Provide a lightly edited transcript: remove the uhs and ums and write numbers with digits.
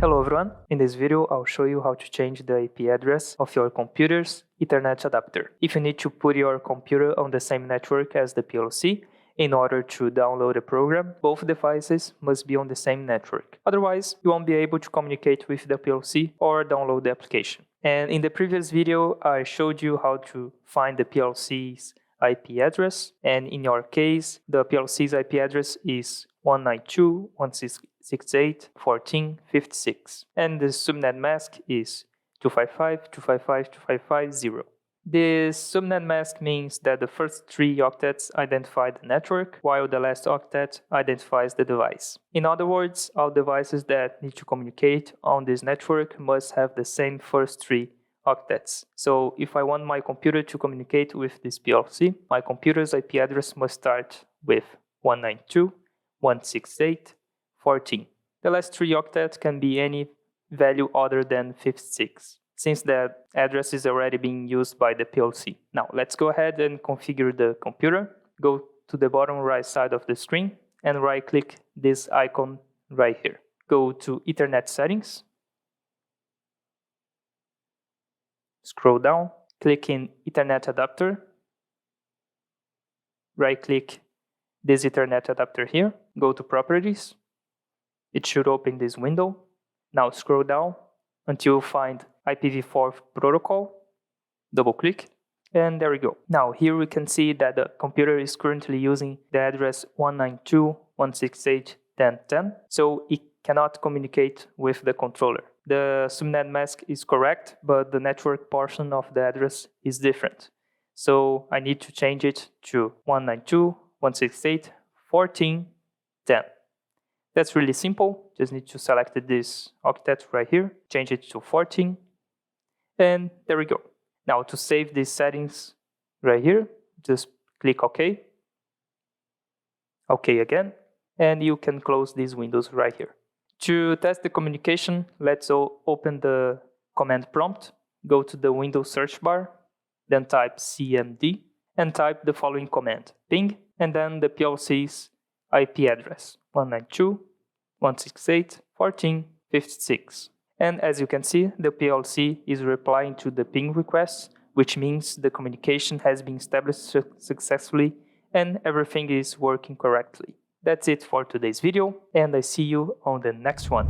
Hello everyone, in this video I'll show you how to change the IP address of your computer's Ethernet adapter. If you need to put your computer on the same network as the PLC in order to download a program, both devices must be on the same network. Otherwise, you won't be able to communicate with the PLC or download the application. And in the previous video, I showed you how to find the PLC's IP address, and in your case, the PLC's IP address is 192.168.14.56, and the subnet mask is 255.255.255.0. This subnet mask means that the first 3 octets identify the network, while the last octet identifies the device. In other words, all devices that need to communicate on this network must have the same first 3 octets. So if I want my computer to communicate with this PLC, my computer's IP address must start with 192.168.14. The last 3 octets can be any value other than 56, since that address is already being used by the PLC. Now let's go ahead and configure the computer. Go to the bottom right side of the screen and right click this icon right here. Go to Ethernet settings. Scroll down, click in Ethernet adapter. Right click this Ethernet adapter here. Go to properties. It should open this window. Now scroll down until you find IPv4 protocol. Double click, and there we go. Now here we can see that the computer is currently using the address 192.168.10.10, so it cannot communicate with the controller. The subnet mask is correct, but the network portion of the address is different. So I need to change it to 192.168.14.10. That's really simple. Just need to select this octet right here, change it to 14, and there we go. Now to save these settings right here, just click OK. OK again, and you can close these windows right here. To test the communication, let's open the command prompt, go to the Windows search bar, then type cmd, and type the following command, ping, and then the PLC's IP address, 192.168.14.56. And as you can see, the PLC is replying to the ping request, which means the communication has been established successfully and everything is working correctly. That's it for today's video, and I see you on the next one.